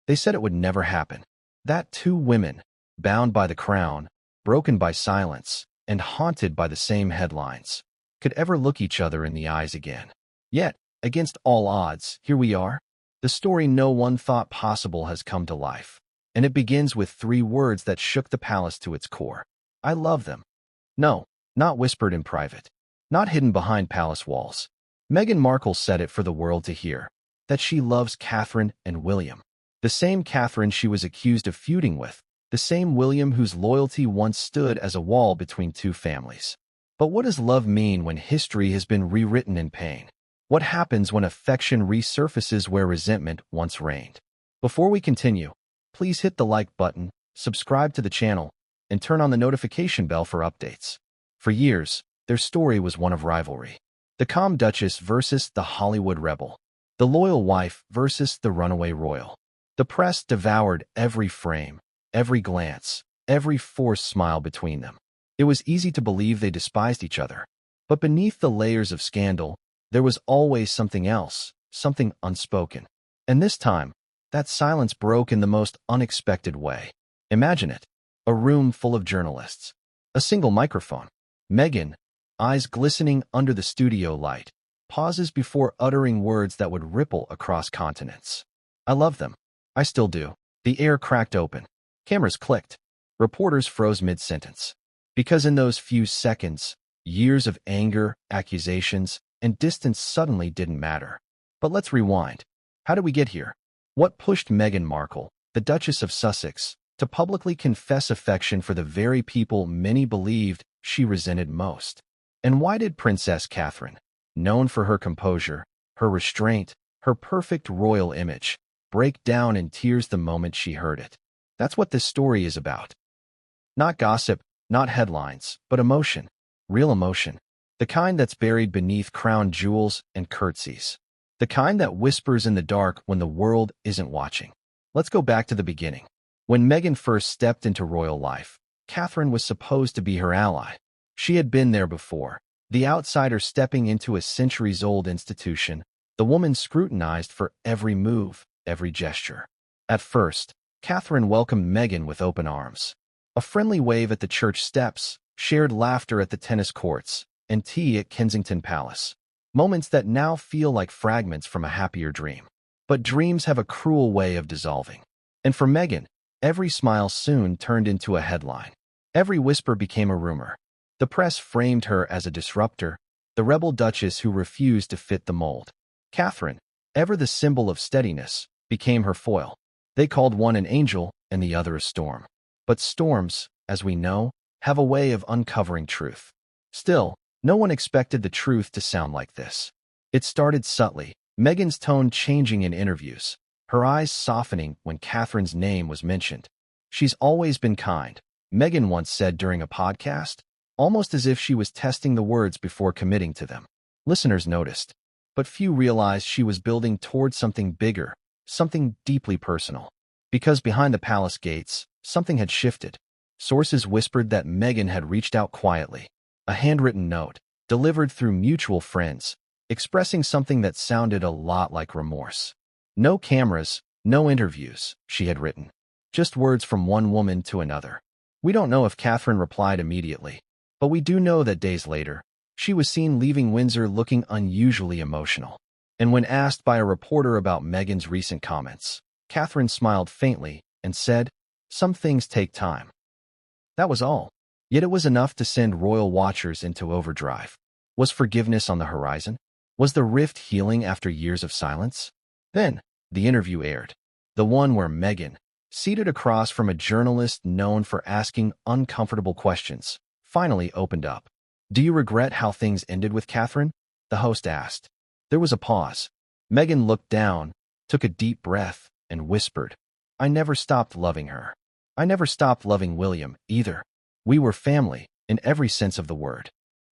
They said it would never happen. That two women, bound by the crown, broken by silence, and haunted by the same headlines, could ever look each other in the eyes again. Yet, against all odds, here we are. The story no one thought possible has come to life. And it begins with 3 words that shook the palace to its core. I love them. No, not whispered in private. Not hidden behind palace walls. Meghan Markle said it for the world to hear. That she loves Catherine and William. The same Catherine she was accused of feuding with. The same William whose loyalty once stood as a wall between 2 families. But what does love mean when history has been rewritten in pain? What happens when affection resurfaces where resentment once reigned? Before we continue, please hit the like button, subscribe to the channel, and turn on the notification bell for updates. For years, their story was one of rivalry. The calm Duchess versus the Hollywood rebel. The loyal wife versus the runaway royal. The press devoured every frame, every glance, every forced smile between them. It was easy to believe they despised each other. But beneath the layers of scandal, there was always something else, something unspoken. And this time, that silence broke in the most unexpected way. Imagine it. A room full of journalists. A single microphone. Meghan, eyes glistening under the studio light, pauses before uttering words that would ripple across continents. I love them. I still do. The air cracked open. Cameras clicked. Reporters froze mid-sentence. Because in those few seconds, years of anger, accusations, and distance suddenly didn't matter. But let's rewind. How did we get here? What pushed Meghan Markle, the Duchess of Sussex, to publicly confess affection for the very people many believed she resented most? And why did Princess Catherine, known for her composure, her restraint, her perfect royal image, break down in tears the moment she heard it? That's what this story is about. Not gossip, not headlines, but emotion. Real emotion. The kind that's buried beneath crown jewels and curtsies. The kind that whispers in the dark when the world isn't watching. Let's go back to the beginning. When Meghan first stepped into royal life, Catherine was supposed to be her ally. She had been there before, the outsider stepping into a centuries-old institution, the woman scrutinized for every move, every gesture. At first, Catherine welcomed Meghan with open arms. A friendly wave at the church steps, shared laughter at the tennis courts, and tea at Kensington Palace. Moments that now feel like fragments from a happier dream. But dreams have a cruel way of dissolving. And for Meghan, every smile soon turned into a headline. Every whisper became a rumor. The press framed her as a disruptor, the rebel duchess who refused to fit the mold. Catherine, ever the symbol of steadiness, became her foil. They called one an angel and the other a storm. But storms, as we know, have a way of uncovering truth. Still, no one expected the truth to sound like this. It started subtly, Meghan's tone changing in interviews, her eyes softening when Catherine's name was mentioned. She's always been kind, Meghan once said during a podcast, almost as if she was testing the words before committing to them. Listeners noticed, but few realized she was building towards something bigger, something deeply personal. Because behind the palace gates, something had shifted. Sources whispered that Meghan had reached out quietly. A handwritten note, delivered through mutual friends, expressing something that sounded a lot like remorse. No cameras, no interviews, she had written. Just words from one woman to another. We don't know if Catherine replied immediately, but we do know that days later, she was seen leaving Windsor looking unusually emotional. And when asked by a reporter about Meghan's recent comments, Catherine smiled faintly and said, "Some things take time." That was all. Yet it was enough to send royal watchers into overdrive. Was forgiveness on the horizon? Was the rift healing after years of silence? Then, the interview aired. The one where Meghan, seated across from a journalist known for asking uncomfortable questions, finally opened up. "Do you regret how things ended with Catherine?" the host asked. There was a pause. Meghan looked down, took a deep breath, and whispered, "I never stopped loving her. I never stopped loving William, either. We were family, in every sense of the word."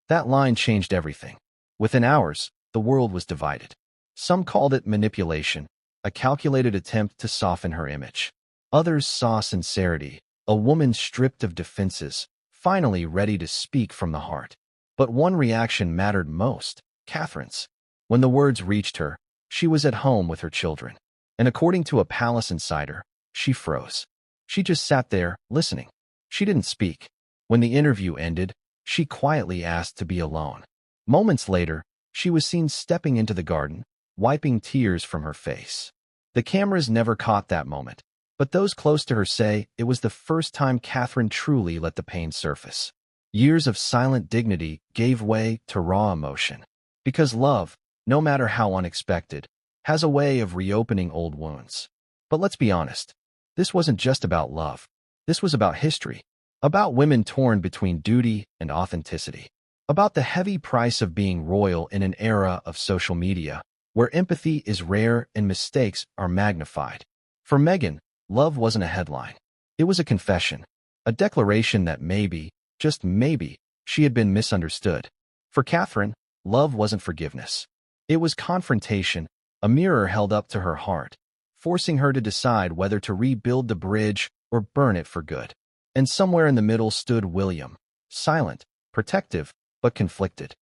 That line changed everything. Within hours, the world was divided. Some called it manipulation, a calculated attempt to soften her image. Others saw sincerity, a woman stripped of defenses, finally ready to speak from the heart. But one reaction mattered most, Catherine's. When the words reached her, she was at home with her children. And according to a palace insider, she froze. She just sat there, listening. She didn't speak. When the interview ended, she quietly asked to be alone. Moments later, she was seen stepping into the garden, wiping tears from her face. The cameras never caught that moment, but those close to her say it was the first time Catherine truly let the pain surface. Years of silent dignity gave way to raw emotion. Because love, no matter how unexpected, has a way of reopening old wounds. But let's be honest, this wasn't just about love. This was about history, about women torn between duty and authenticity, about the heavy price of being royal in an era of social media, where empathy is rare and mistakes are magnified. For Meghan, love wasn't a headline. It was a confession, a declaration that maybe, just maybe, she had been misunderstood. For Catherine, love wasn't forgiveness. It was confrontation, a mirror held up to her heart, forcing her to decide whether to rebuild the bridge or burn it for good. And somewhere in the middle stood William, silent, protective, but conflicted.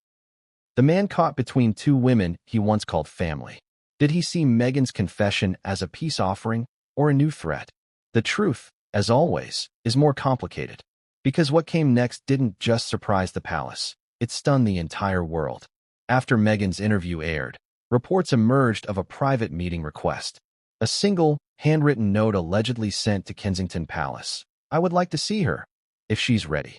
The man caught between two women he once called family. Did he see Meghan's confession as a peace offering or a new threat? The truth, as always, is more complicated. Because what came next didn't just surprise the palace, it stunned the entire world. After Meghan's interview aired, reports emerged of a private meeting request. A single, handwritten note allegedly sent to Kensington Palace. I would like to see her, if she's ready.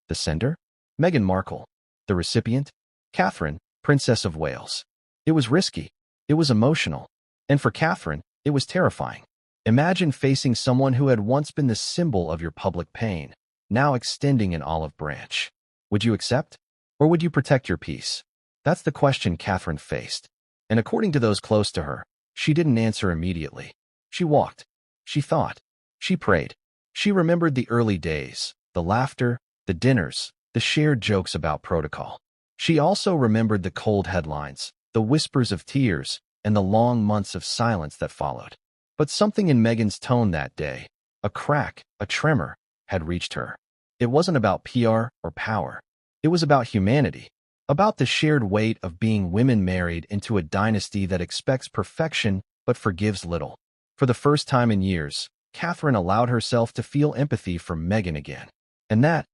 The sender? Meghan Markle. The recipient? Catherine, Princess of Wales. It was risky. It was emotional. And for Catherine, it was terrifying. Imagine facing someone who had once been the symbol of your public pain, now extending an olive branch. Would you accept? Or would you protect your peace? That's the question Catherine faced. And according to those close to her, she didn't answer immediately. She walked. She thought. She prayed. She remembered the early days, the laughter, the dinners, the shared jokes about protocol. She also remembered the cold headlines, the whispers of tears, and the long months of silence that followed. But something in Meghan's tone that day, a crack, a tremor, had reached her. It wasn't about PR or power. It was about humanity, about the shared weight of being women married into a dynasty that expects perfection but forgives little. For the first time in years, Catherine allowed herself to feel empathy for Meghan again. And that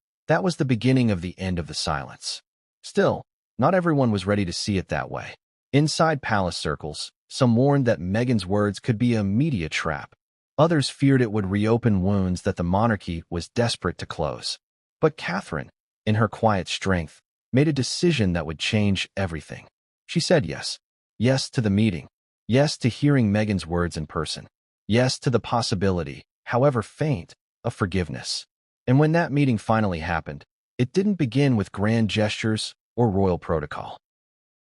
was the beginning of the end of the silence. Still, not everyone was ready to see it that way. Inside palace circles, some warned that Meghan's words could be a media trap. Others feared it would reopen wounds that the monarchy was desperate to close. But Catherine, in her quiet strength, made a decision that would change everything. She said yes. Yes to the meeting. Yes to hearing Meghan's words in person. Yes to the possibility, however faint, of forgiveness. And when that meeting finally happened, it didn't begin with grand gestures or royal protocol.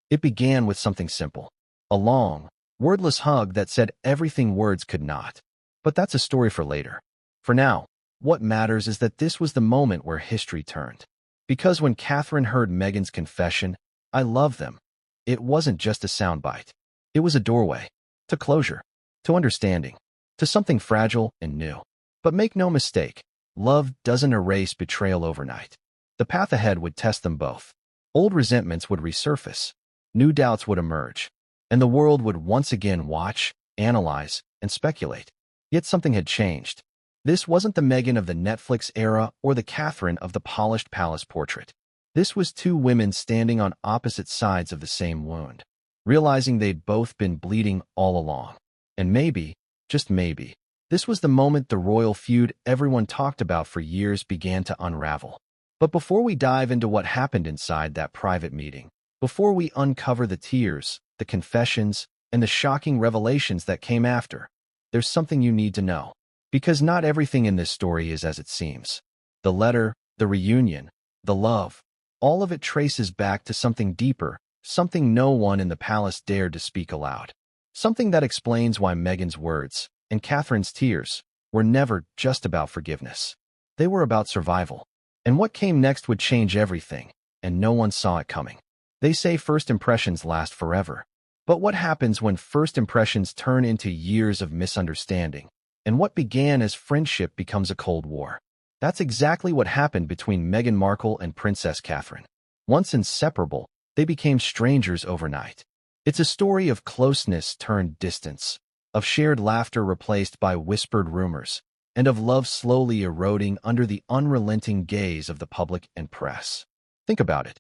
It began with something simple. A long, wordless hug that said everything words could not. But that's a story for later. For now, what matters is that this was the moment where history turned. Because when Catherine heard Meghan's confession, I love them, it wasn't just a soundbite. It was a doorway. To closure. To understanding. To something fragile and new. But make no mistake, love doesn't erase betrayal overnight. The path ahead would test them both. Old resentments would resurface. New doubts would emerge. And the world would once again watch, analyze, and speculate. Yet something had changed. This wasn't the Meghan of the Netflix era or the Catherine of the polished palace portrait. This was two women standing on opposite sides of the same wound, realizing they'd both been bleeding all along. And maybe, just maybe, this was the moment the royal feud everyone talked about for years began to unravel. But before we dive into what happened inside that private meeting, before we uncover the tears, the confessions, and the shocking revelations that came after, there's something you need to know. Because not everything in this story is as it seems. The letter, the reunion, the love, all of it traces back to something deeper, something no one in the palace dared to speak aloud. Something that explains why Meghan's words, and Catherine's tears, were never just about forgiveness. They were about survival. And what came next would change everything, and no one saw it coming. They say first impressions last forever. But what happens when first impressions turn into years of misunderstanding? And what began as friendship becomes a Cold War? That's exactly what happened between Meghan Markle and Princess Catherine. Once inseparable, they became strangers overnight. It's a story of closeness turned distance, of shared laughter replaced by whispered rumors, and of love slowly eroding under the unrelenting gaze of the public and press. Think about it.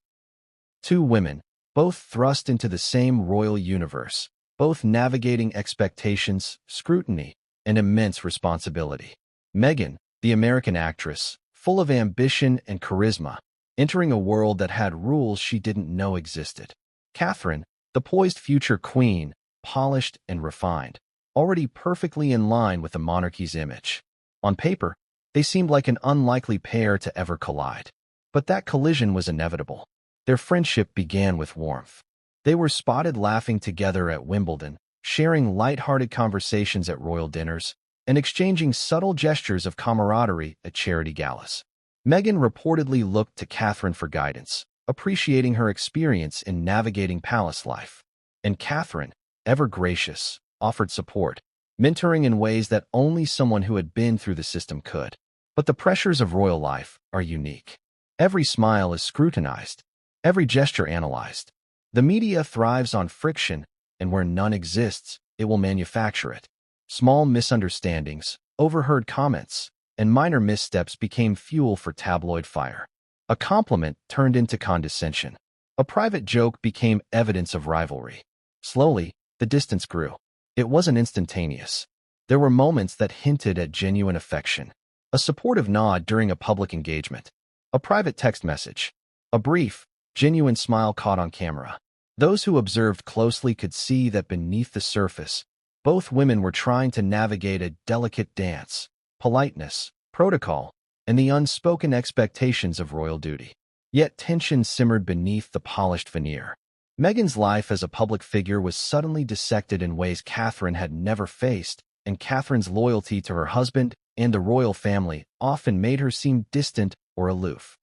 Two women, both thrust into the same royal universe, both navigating expectations, scrutiny, and immense responsibility. Meghan, the American actress, full of ambition and charisma, entering a world that had rules she didn't know existed. Catherine, the poised future queen, polished and refined, already perfectly in line with the monarchy's image. On paper, they seemed like an unlikely pair to ever collide. But that collision was inevitable. Their friendship began with warmth. They were spotted laughing together at Wimbledon, sharing light-hearted conversations at royal dinners, and exchanging subtle gestures of camaraderie at charity galas. Meghan reportedly looked to Catherine for guidance, appreciating her experience in navigating palace life. And Catherine, ever gracious, offered support, mentoring in ways that only someone who had been through the system could. But the pressures of royal life are unique. Every smile is scrutinized, every gesture analyzed. The media thrives on friction, and where none exists, it will manufacture it. Small misunderstandings, overheard comments, and minor missteps became fuel for tabloid fire. A compliment turned into condescension. A private joke became evidence of rivalry. Slowly, the distance grew. It wasn't instantaneous. There were moments that hinted at genuine affection. A supportive nod during a public engagement. A private text message. A brief, genuine smile caught on camera. Those who observed closely could see that beneath the surface, both women were trying to navigate a delicate dance, politeness, protocol, and the unspoken expectations of royal duty. Yet tension simmered beneath the polished veneer. Meghan's life as a public figure was suddenly dissected in ways Catherine had never faced, and Catherine's loyalty to her husband and the royal family often made her seem distant or aloof.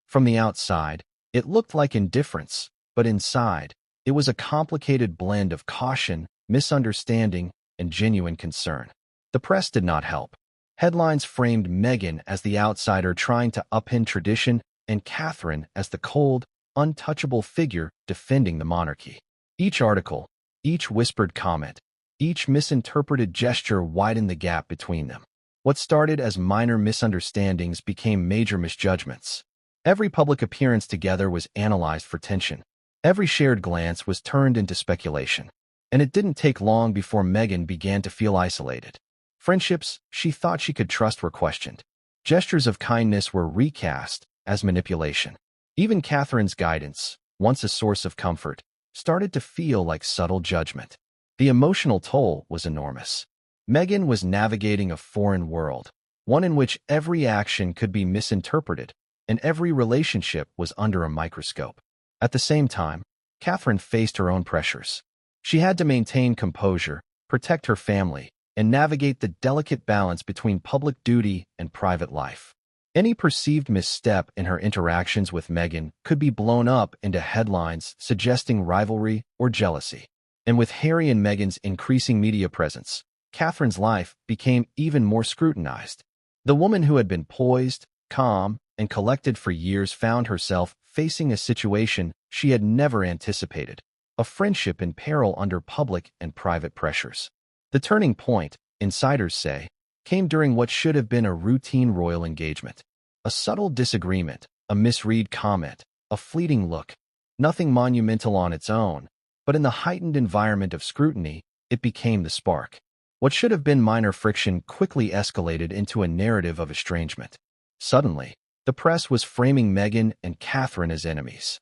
From the outside, it looked like indifference, but inside, it was a complicated blend of caution, misunderstanding, and genuine concern. The press did not help. Headlines framed Meghan as the outsider trying to upend tradition and Catherine as the cold, untouchable figure defending the monarchy. Each article, each whispered comment, each misinterpreted gesture widened the gap between them. What started as minor misunderstandings became major misjudgments. Every public appearance together was analyzed for tension. Every shared glance was turned into speculation. And it didn't take long before Meghan began to feel isolated. Friendships she thought she could trust were questioned. Gestures of kindness were recast as manipulation. Even Catherine's guidance, once a source of comfort, started to feel like subtle judgment. The emotional toll was enormous. Meghan was navigating a foreign world, one in which every action could be misinterpreted, and every relationship was under a microscope. At the same time, Catherine faced her own pressures. She had to maintain composure, protect her family, and navigate the delicate balance between public duty and private life. Any perceived misstep in her interactions with Meghan could be blown up into headlines suggesting rivalry or jealousy. And with Harry and Meghan's increasing media presence, Catherine's life became even more scrutinized. The woman who had been poised, calm, and collected for years found herself facing a situation she had never anticipated, a friendship in peril under public and private pressures. The turning point, insiders say, came during what should have been a routine royal engagement. A subtle disagreement, a misread comment, a fleeting look. Nothing monumental on its own, but in the heightened environment of scrutiny, it became the spark. What should have been minor friction quickly escalated into a narrative of estrangement. Suddenly, the press was framing Meghan and Catherine as enemies.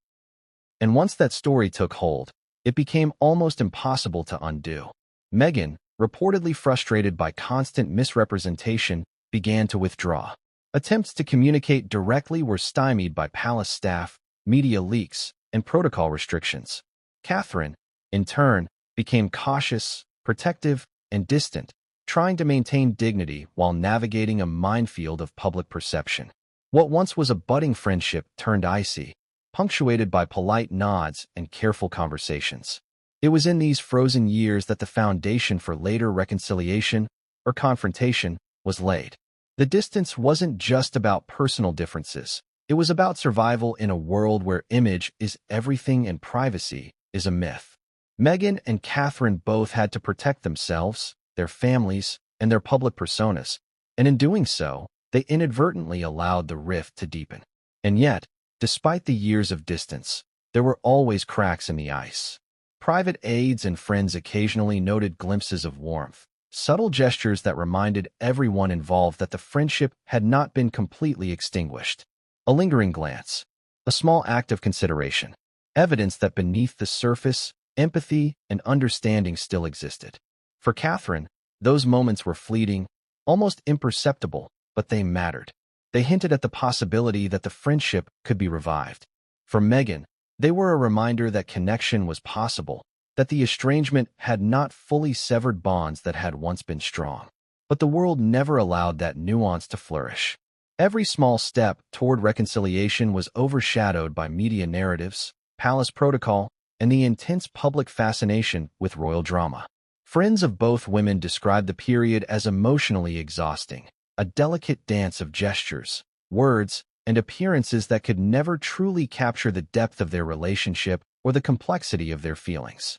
And once that story took hold, it became almost impossible to undo. Meghan, reportedly frustrated by constant misrepresentation, began to withdraw. Attempts to communicate directly were stymied by palace staff, media leaks, and protocol restrictions. Catherine, in turn, became cautious, protective, and distant, trying to maintain dignity while navigating a minefield of public perception. What once was a budding friendship turned icy, punctuated by polite nods and careful conversations. It was in these frozen years that the foundation for later reconciliation or confrontation was laid. The distance wasn't just about personal differences. It was about survival in a world where image is everything and privacy is a myth. Meghan and Catherine both had to protect themselves, their families, and their public personas, and in doing so, they inadvertently allowed the rift to deepen. And yet, despite the years of distance, there were always cracks in the ice. Private aides and friends occasionally noted glimpses of warmth, subtle gestures that reminded everyone involved that the friendship had not been completely extinguished. A lingering glance, a small act of consideration, evidence that beneath the surface, empathy and understanding still existed. For Catherine, those moments were fleeting, almost imperceptible, but they mattered. They hinted at the possibility that the friendship could be revived. For Meghan, they were a reminder that connection was possible, that the estrangement had not fully severed bonds that had once been strong. But the world never allowed that nuance to flourish. Every small step toward reconciliation was overshadowed by media narratives, palace protocol, and the intense public fascination with royal drama. Friends of both women described the period as emotionally exhausting, a delicate dance of gestures, words, and appearances that could never truly capture the depth of their relationship or the complexity of their feelings.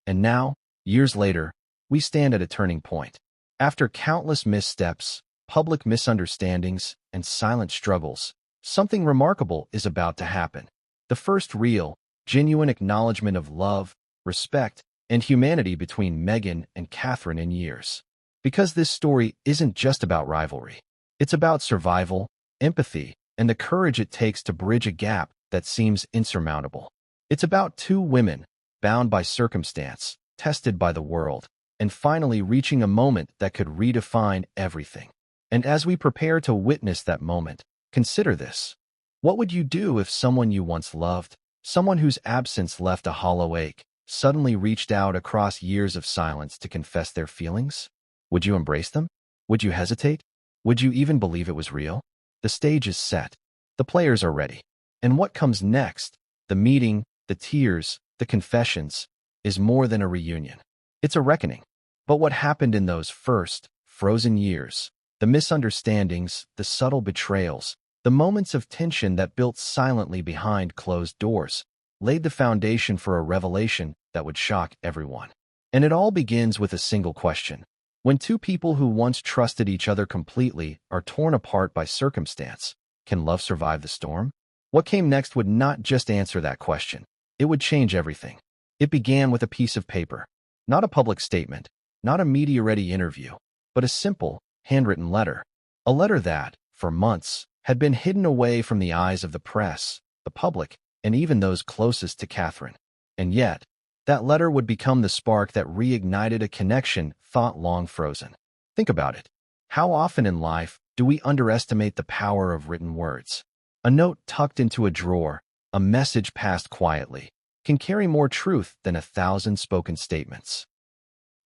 And now, years later, we stand at a turning point. After countless missteps, public misunderstandings, and silent struggles, something remarkable is about to happen. The first real, genuine acknowledgement of love, respect, and humanity between Meghan and Catherine in years. Because this story isn't just about rivalry. It's about survival, empathy, and the courage it takes to bridge a gap that seems insurmountable. It's about two women, bound by circumstance, tested by the world, and finally reaching a moment that could redefine everything. And as we prepare to witness that moment, consider this. What would you do if someone you once loved, someone whose absence left a hollow ache, suddenly reached out across years of silence to confess their feelings? Would you embrace them? Would you hesitate? Would you even believe it was real? The stage is set. The players are ready. And what comes next, the meeting, the tears, the confessions, is more than a reunion. It's a reckoning. But what happened in those first, frozen years, the misunderstandings, the subtle betrayals, the moments of tension that built silently behind closed doors, laid the foundation for a revelation that would shock everyone. And it all begins with a single question. When two people who once trusted each other completely are torn apart by circumstance, can love survive the storm? What came next would not just answer that question. It would change everything. It began with a piece of paper. Not a public statement, not a media-ready interview, but a simple, handwritten letter. A letter that, for months, had been hidden away from the eyes of the press, the public, and even those closest to Catherine. And yet, that letter would become the spark that reignited a connection thought long frozen. Think about it. How often in life do we underestimate the power of written words? A note tucked into a drawer, a message passed quietly, can carry more truth than 1,000 spoken statements.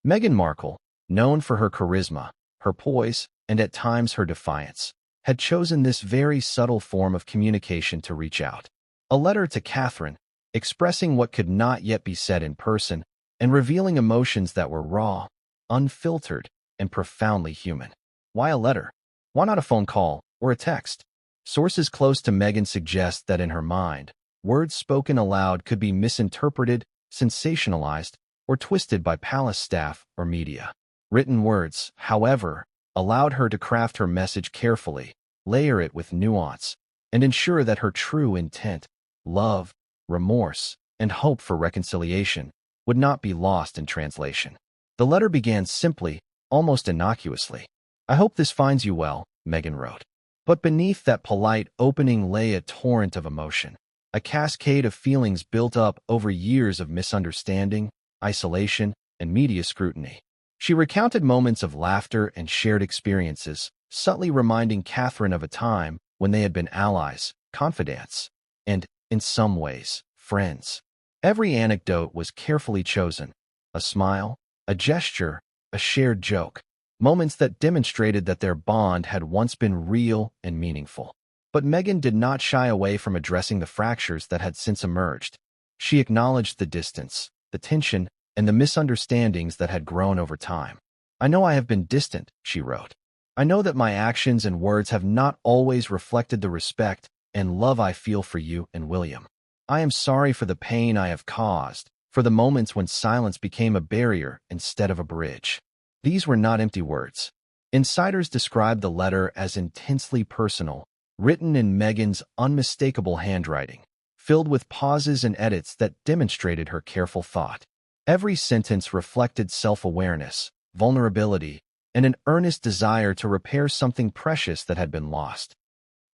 Meghan Markle, known for her charisma, her poise, and at times her defiance, had chosen this very subtle form of communication to reach out. A letter to Catherine, expressing what could not yet be said in person, and revealing emotions that were raw, unfiltered, and profoundly human. Why a letter? Why not a phone call or a text? Sources close to Meghan suggest that in her mind, words spoken aloud could be misinterpreted, sensationalized, or twisted by palace staff or media. Written words, however, allowed her to craft her message carefully, layer it with nuance, and ensure that her true intent, love, remorse, and hope for reconciliation would not be lost in translation. The letter began simply, almost innocuously. "I hope this finds you well," Meghan wrote. But beneath that polite opening lay a torrent of emotion, a cascade of feelings built up over years of misunderstanding, isolation, and media scrutiny. She recounted moments of laughter and shared experiences, subtly reminding Catherine of a time when they had been allies, confidants, and, in some ways, friends. Every anecdote was carefully chosen, a smile, a gesture, a shared joke, moments that demonstrated that their bond had once been real and meaningful. But Meghan did not shy away from addressing the fractures that had since emerged. She acknowledged the distance, the tension, and the misunderstandings that had grown over time. "I know I have been distant," she wrote. "I know that my actions and words have not always reflected the respect and love I feel for you and William. I am sorry for the pain I have caused, for the moments when silence became a barrier instead of a bridge. These were not empty words. Insiders described the letter as intensely personal, written in Meghan's unmistakable handwriting, filled with pauses and edits that demonstrated her careful thought. Every sentence reflected self-awareness, vulnerability, and an earnest desire to repair something precious that had been lost.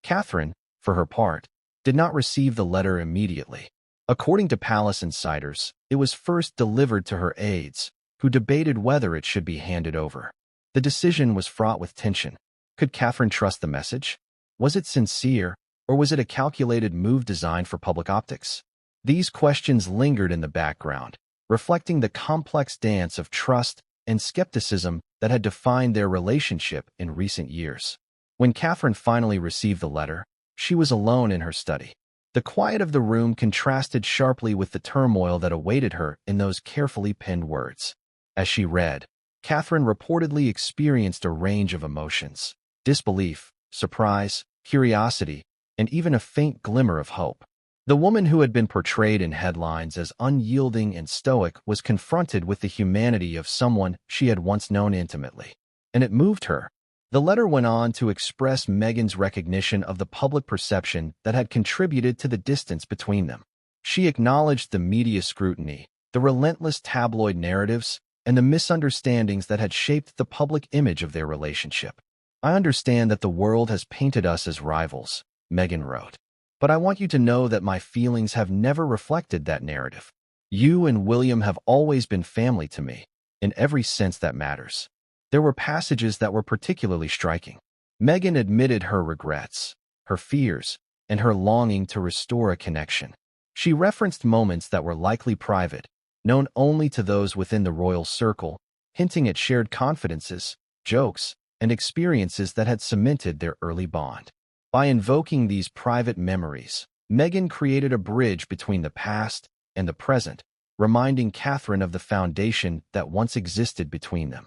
Catherine, for her part, did not receive the letter immediately. According to palace insiders, it was first delivered to her aides, who debated whether it should be handed over. The decision was fraught with tension. Could Catherine trust the message? Was it sincere, or was it a calculated move designed for public optics? These questions lingered in the background, reflecting the complex dance of trust and skepticism that had defined their relationship in recent years. When Catherine finally received the letter, she was alone in her study. The quiet of the room contrasted sharply with the turmoil that awaited her in those carefully penned words. As she read, Catherine reportedly experienced a range of emotions: disbelief, surprise, curiosity, and even a faint glimmer of hope. The woman who had been portrayed in headlines as unyielding and stoic was confronted with the humanity of someone she had once known intimately, and it moved her. The letter went on to express Meghan's recognition of the public perception that had contributed to the distance between them. She acknowledged the media scrutiny, the relentless tabloid narratives, and the misunderstandings that had shaped the public image of their relationship. "I understand that the world has painted us as rivals," Meghan wrote, "but I want you to know that my feelings have never reflected that narrative. You and William have always been family to me, in every sense that matters." There were passages that were particularly striking. Meghan admitted her regrets, her fears, and her longing to restore a connection. She referenced moments that were likely private, known only to those within the royal circle, hinting at shared confidences, jokes, and experiences that had cemented their early bond. By invoking these private memories, Meghan created a bridge between the past and the present, reminding Catherine of the foundation that once existed between them.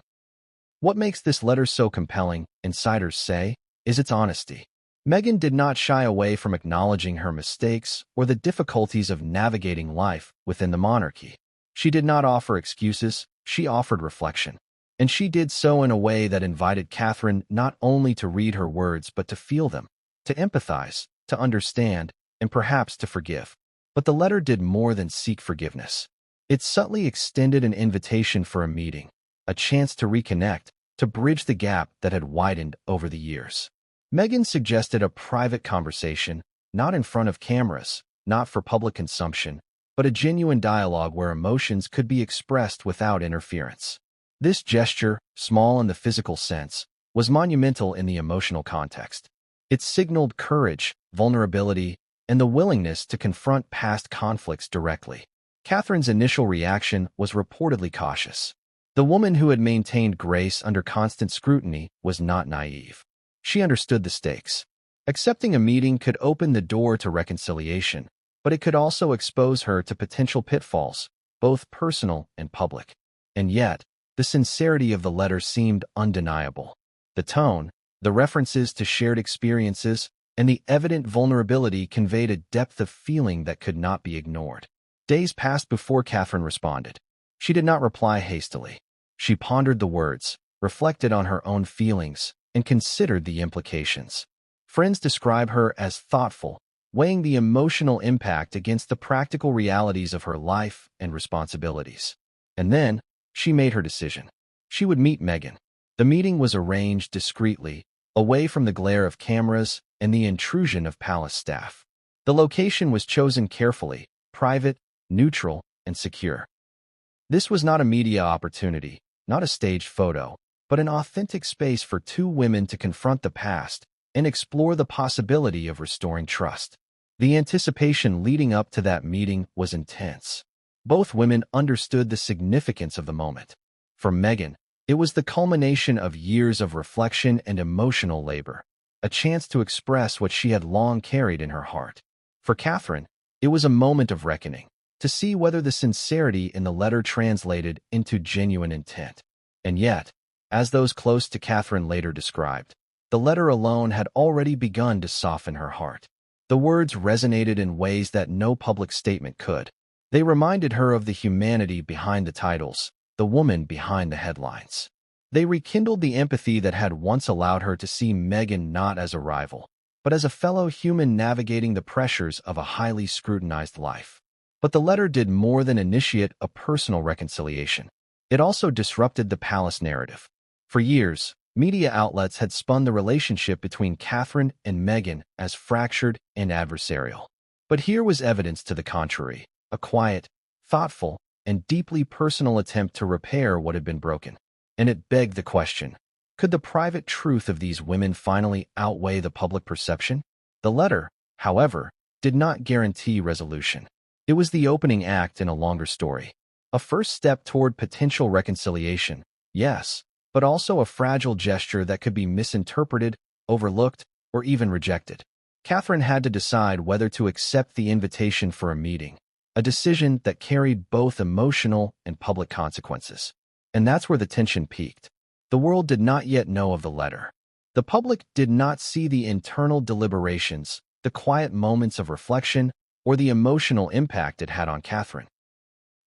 What makes this letter so compelling, insiders say, is its honesty. Meghan did not shy away from acknowledging her mistakes or the difficulties of navigating life within the monarchy. She did not offer excuses, she offered reflection. And she did so in a way that invited Catherine not only to read her words but to feel them, to empathize, to understand, and perhaps to forgive. But the letter did more than seek forgiveness. It subtly extended an invitation for a meeting, a chance to reconnect, to bridge the gap that had widened over the years. Meghan suggested a private conversation, not in front of cameras, not for public consumption, but a genuine dialogue where emotions could be expressed without interference. This gesture, small in the physical sense, was monumental in the emotional context. It signaled courage, vulnerability, and the willingness to confront past conflicts directly. Catherine's initial reaction was reportedly cautious. The woman who had maintained grace under constant scrutiny was not naive. She understood the stakes. Accepting a meeting could open the door to reconciliation, but it could also expose her to potential pitfalls, both personal and public. And yet, the sincerity of the letter seemed undeniable. The tone, the references to shared experiences, and the evident vulnerability conveyed a depth of feeling that could not be ignored. Days passed before Catherine responded. She did not reply hastily. She pondered the words, reflected on her own feelings, and considered the implications. Friends describe her as thoughtful, weighing the emotional impact against the practical realities of her life and responsibilities. And then, she made her decision. She would meet Meghan. The meeting was arranged discreetly, away from the glare of cameras and the intrusion of palace staff. The location was chosen carefully, private, neutral, and secure. This was not a media opportunity, not a staged photo, but an authentic space for two women to confront the past and explore the possibility of restoring trust. The anticipation leading up to that meeting was intense. Both women understood the significance of the moment. For Meghan, it was the culmination of years of reflection and emotional labor, a chance to express what she had long carried in her heart. For Catherine, it was a moment of reckoning, to see whether the sincerity in the letter translated into genuine intent. And yet, as those close to Catherine later described, the letter alone had already begun to soften her heart. The words resonated in ways that no public statement could. They reminded her of the humanity behind the titles, the woman behind the headlines. They rekindled the empathy that had once allowed her to see Meghan not as a rival, but as a fellow human navigating the pressures of a highly scrutinized life. But the letter did more than initiate a personal reconciliation. It also disrupted the palace narrative. For years, media outlets had spun the relationship between Catherine and Meghan as fractured and adversarial. But here was evidence to the contrary, a quiet, thoughtful, and deeply personal attempt to repair what had been broken. And it begged the question, could the private truth of these women finally outweigh the public perception? The letter, however, did not guarantee resolution. It was the opening act in a longer story. A first step toward potential reconciliation, yes, but also a fragile gesture that could be misinterpreted, overlooked, or even rejected. Catherine had to decide whether to accept the invitation for a meeting, a decision that carried both emotional and public consequences. And that's where the tension peaked. The world did not yet know of the letter. The public did not see the internal deliberations, the quiet moments of reflection, or the emotional impact it had on Catherine.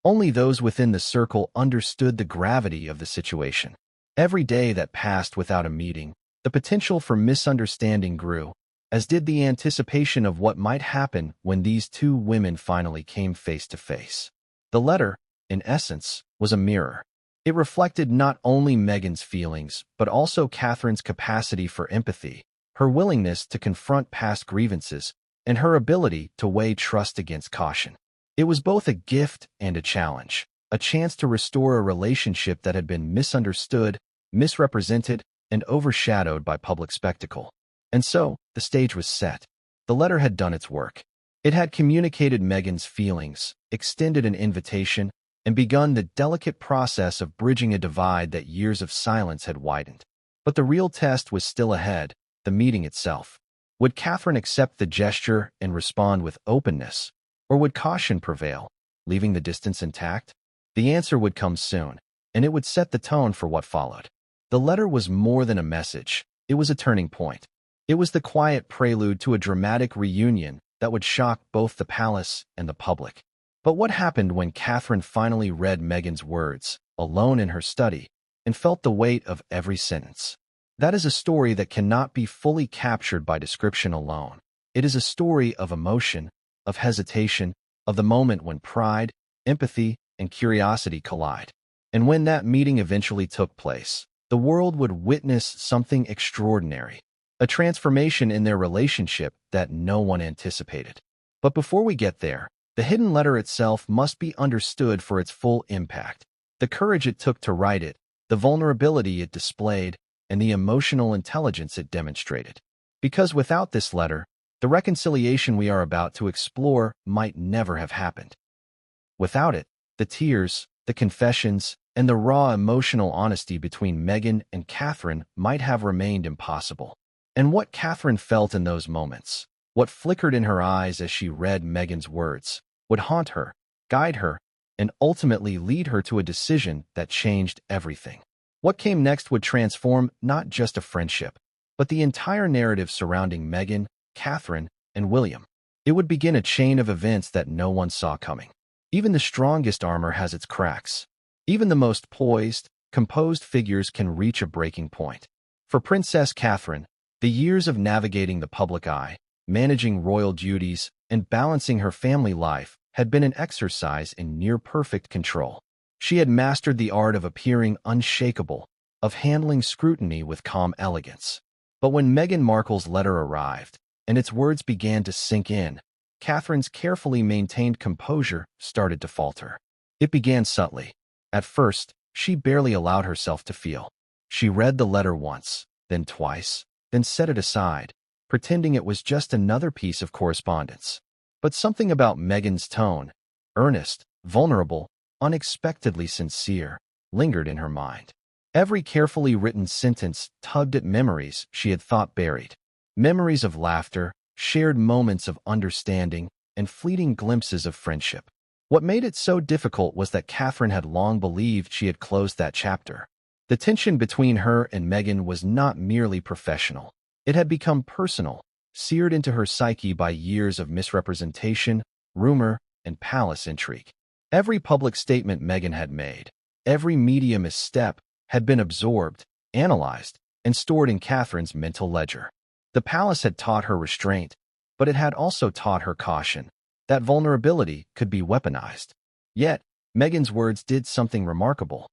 Only those within the circle understood the gravity of the situation. Every day that passed without a meeting, the potential for misunderstanding grew, as did the anticipation of what might happen when these two women finally came face to face. The letter, in essence, was a mirror. It reflected not only Meghan's feelings, but also Catherine's capacity for empathy, her willingness to confront past grievances, and her ability to weigh trust against caution. It was both a gift and a challenge, a chance to restore a relationship that had been misunderstood, misrepresented, and overshadowed by public spectacle. And so, the stage was set. The letter had done its work. It had communicated Meghan's feelings, extended an invitation, and begun the delicate process of bridging a divide that years of silence had widened. But the real test was still ahead, the meeting itself. Would Catherine accept the gesture and respond with openness, or would caution prevail, leaving the distance intact? The answer would come soon, and it would set the tone for what followed. The letter was more than a message. It was a turning point. It was the quiet prelude to a dramatic reunion that would shock both the palace and the public. But what happened when Catherine finally read Meghan's words, alone in her study, and felt the weight of every sentence? That is a story that cannot be fully captured by description alone. It is a story of emotion, of hesitation, of the moment when pride, empathy, and curiosity collide. And when that meeting eventually took place, the world would witness something extraordinary, a transformation in their relationship that no one anticipated. But before we get there, the hidden letter itself must be understood for its full impact. The courage it took to write it, the vulnerability it displayed, and the emotional intelligence it demonstrated. Because without this letter, the reconciliation we are about to explore might never have happened. Without it, the tears, the confessions, and the raw emotional honesty between Meghan and Catherine might have remained impossible. And what Catherine felt in those moments, what flickered in her eyes as she read Meghan's words, would haunt her, guide her, and ultimately lead her to a decision that changed everything. What came next would transform not just a friendship, but the entire narrative surrounding Meghan, Catherine, and William. It would begin a chain of events that no one saw coming. Even the strongest armor has its cracks. Even the most poised, composed figures can reach a breaking point. For Princess Catherine, the years of navigating the public eye, managing royal duties, and balancing her family life had been an exercise in near-perfect control. She had mastered the art of appearing unshakable, of handling scrutiny with calm elegance. But when Meghan Markle's letter arrived, and its words began to sink in, Catherine's carefully maintained composure started to falter. It began subtly. At first, she barely allowed herself to feel. She read the letter once, then twice, then set it aside, pretending it was just another piece of correspondence. But something about Meghan's tone, earnest, vulnerable, unexpectedly sincere, lingered in her mind. Every carefully written sentence tugged at memories she had thought buried. Memories of laughter, shared moments of understanding, and fleeting glimpses of friendship. What made it so difficult was that Catherine had long believed she had closed that chapter. The tension between her and Meghan was not merely professional. It had become personal, seared into her psyche by years of misrepresentation, rumor, and palace intrigue. Every public statement Meghan had made, every media misstep had been absorbed, analyzed, and stored in Catherine's mental ledger. The palace had taught her restraint, but it had also taught her caution, that vulnerability could be weaponized. Yet, Meghan's words did something remarkable.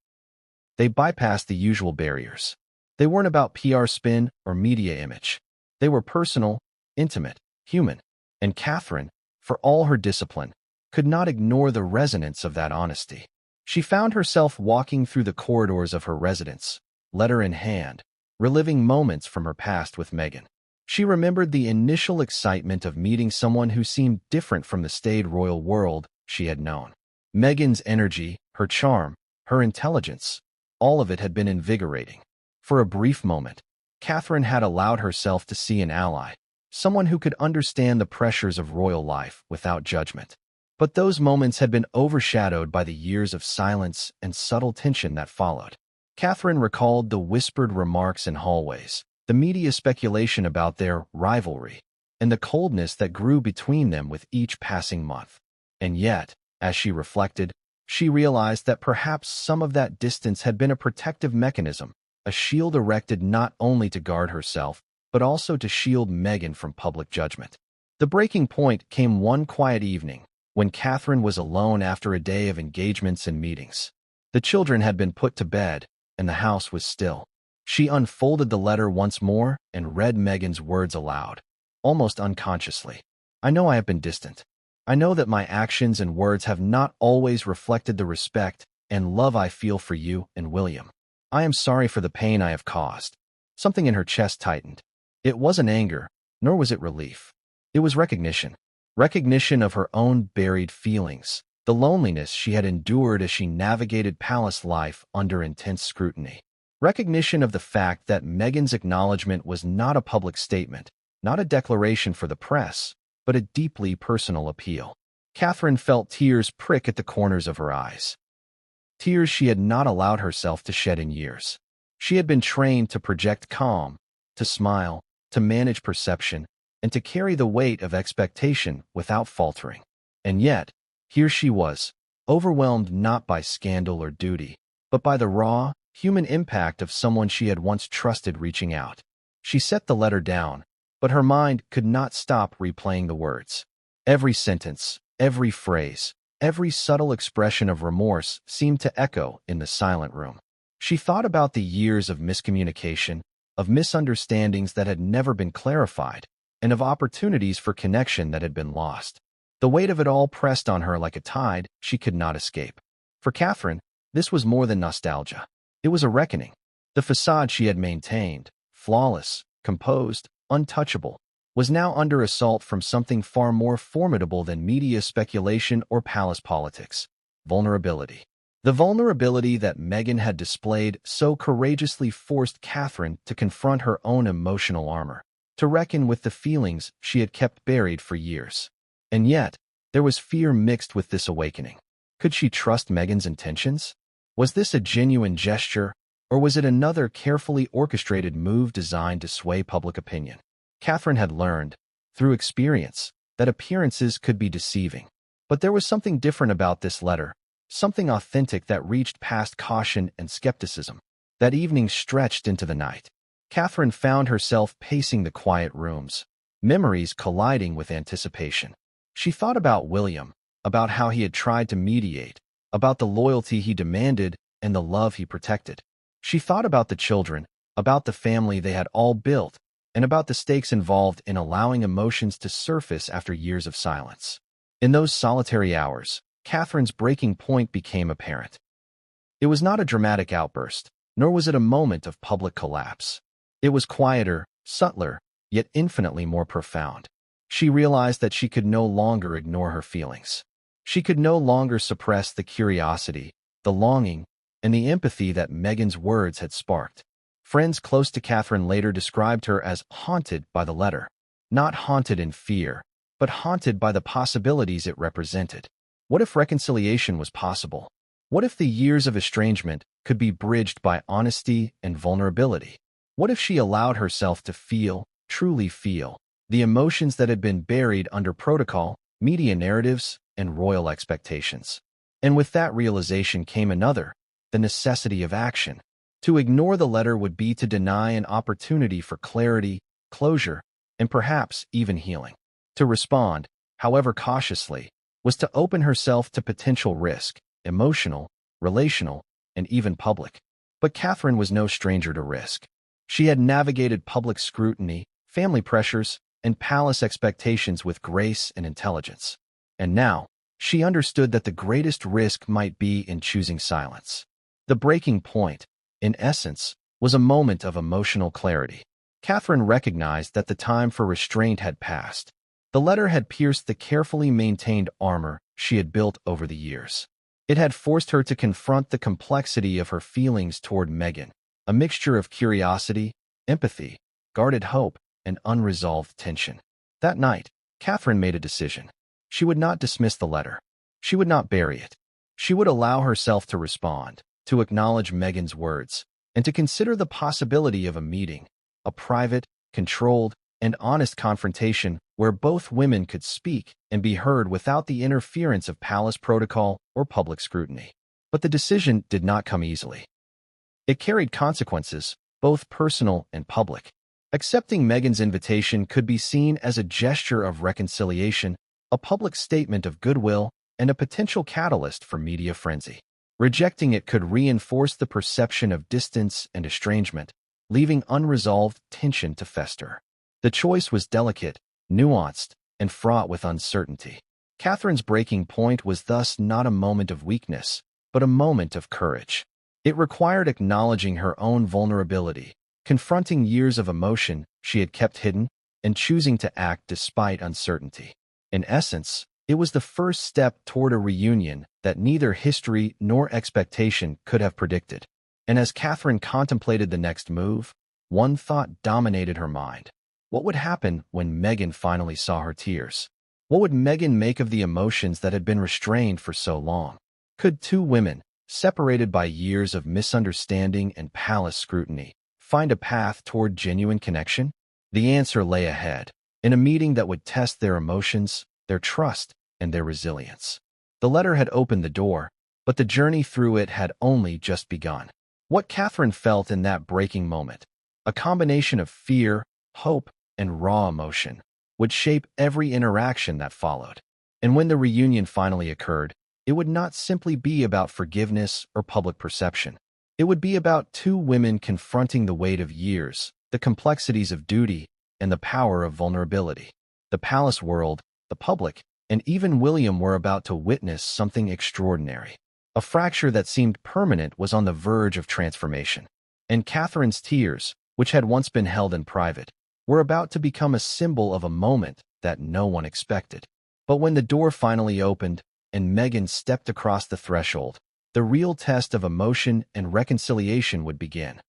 They bypassed the usual barriers. They weren't about PR spin or media image. They were personal, intimate, human, and Catherine, for all her discipline, could not ignore the resonance of that honesty. She found herself walking through the corridors of her residence, letter in hand, reliving moments from her past with Meghan. She remembered the initial excitement of meeting someone who seemed different from the staid royal world she had known. Meghan's energy, her charm, her intelligence, all of it had been invigorating. For a brief moment, Catherine had allowed herself to see an ally, someone who could understand the pressures of royal life without judgment. But those moments had been overshadowed by the years of silence and subtle tension that followed. Catherine recalled the whispered remarks in hallways, the media speculation about their rivalry, and the coldness that grew between them with each passing month. And yet, as she reflected, she realized that perhaps some of that distance had been a protective mechanism, a shield erected not only to guard herself, but also to shield Meghan from public judgment. The breaking point came one quiet evening, when Catherine was alone after a day of engagements and meetings. The children had been put to bed, and the house was still. She unfolded the letter once more and read Meghan's words aloud, almost unconsciously. I know I have been distant. I know that my actions and words have not always reflected the respect and love I feel for you and William. I am sorry for the pain I have caused. Something in her chest tightened. It wasn't anger, nor was it relief. It was recognition. Recognition of her own buried feelings, the loneliness she had endured as she navigated palace life under intense scrutiny. Recognition of the fact that Meghan's acknowledgement was not a public statement, not a declaration for the press, but a deeply personal appeal. Catherine felt tears prick at the corners of her eyes. Tears she had not allowed herself to shed in years. She had been trained to project calm, to smile, to manage perception, and to carry the weight of expectation without faltering. And yet, here she was, overwhelmed not by scandal or duty, but by the raw, human impact of someone she had once trusted reaching out. She set the letter down, but her mind could not stop replaying the words. Every sentence, every phrase, every subtle expression of remorse seemed to echo in the silent room. She thought about the years of miscommunication, of misunderstandings that had never been clarified, and of opportunities for connection that had been lost. The weight of it all pressed on her like a tide she could not escape. For Catherine, this was more than nostalgia. It was a reckoning. The facade she had maintained, flawless, composed, untouchable, was now under assault from something far more formidable than media speculation or palace politics: vulnerability. The vulnerability that Meghan had displayed so courageously forced Catherine to confront her own emotional armor, to reckon with the feelings she had kept buried for years. And yet, there was fear mixed with this awakening. Could she trust Meghan's intentions? Was this a genuine gesture, or was it another carefully orchestrated move designed to sway public opinion? Catherine had learned, through experience, that appearances could be deceiving. But there was something different about this letter, something authentic that reached past caution and skepticism. That evening stretched into the night. Catherine found herself pacing the quiet rooms, memories colliding with anticipation. She thought about William, about how he had tried to mediate, about the loyalty he demanded and the love he protected. She thought about the children, about the family they had all built, and about the stakes involved in allowing emotions to surface after years of silence. In those solitary hours, Catherine's breaking point became apparent. It was not a dramatic outburst, nor was it a moment of public collapse. It was quieter, subtler, yet infinitely more profound. She realized that she could no longer ignore her feelings. She could no longer suppress the curiosity, the longing, and the empathy that Meghan's words had sparked. Friends close to Catherine later described her as haunted by the letter. Not haunted in fear, but haunted by the possibilities it represented. What if reconciliation was possible? What if the years of estrangement could be bridged by honesty and vulnerability? What if she allowed herself to feel, truly feel, the emotions that had been buried under protocol, media narratives, and royal expectations. And with that realization came another, the necessity of action. To ignore the letter would be to deny an opportunity for clarity, closure, and perhaps even healing. To respond, however cautiously, was to open herself to potential risk, emotional, relational, and even public. But Catherine was no stranger to risk. She had navigated public scrutiny, family pressures, and palace expectations with grace and intelligence. And now, she understood that the greatest risk might be in choosing silence. The breaking point, in essence, was a moment of emotional clarity. Catherine recognized that the time for restraint had passed. The letter had pierced the carefully maintained armor she had built over the years. It had forced her to confront the complexity of her feelings toward Meghan, a mixture of curiosity, empathy, guarded hope, and unresolved tension. That night, Catherine made a decision. She would not dismiss the letter. She would not bury it. She would allow herself to respond, to acknowledge Meghan's words, and to consider the possibility of a meeting, a private, controlled, and honest confrontation where both women could speak and be heard without the interference of palace protocol or public scrutiny. But the decision did not come easily. It carried consequences, both personal and public. Accepting Meghan's invitation could be seen as a gesture of reconciliation, a public statement of goodwill, and a potential catalyst for media frenzy. Rejecting it could reinforce the perception of distance and estrangement, leaving unresolved tension to fester. The choice was delicate, nuanced, and fraught with uncertainty. Catherine's breaking point was thus not a moment of weakness, but a moment of courage. It required acknowledging her own vulnerability, confronting years of emotion she had kept hidden, and choosing to act despite uncertainty. In essence, it was the first step toward a reunion that neither history nor expectation could have predicted. And as Catherine contemplated the next move, one thought dominated her mind. What would happen when Meghan finally saw her tears? What would Meghan make of the emotions that had been restrained for so long? Could two women, separated by years of misunderstanding and palace scrutiny, find a path toward genuine connection? The answer lay ahead, in a meeting that would test their emotions, their trust, and their resilience. The letter had opened the door, but the journey through it had only just begun. What Catherine felt in that breaking moment, a combination of fear, hope, and raw emotion, would shape every interaction that followed. And when the reunion finally occurred, it would not simply be about forgiveness or public perception. It would be about two women confronting the weight of years, the complexities of duty, and the power of vulnerability. The palace world, the public, and even William were about to witness something extraordinary. A fracture that seemed permanent was on the verge of transformation. And Catherine's tears, which had once been held in private, were about to become a symbol of a moment that no one expected. But when the door finally opened and Meghan stepped across the threshold, the real test of emotion and reconciliation would begin.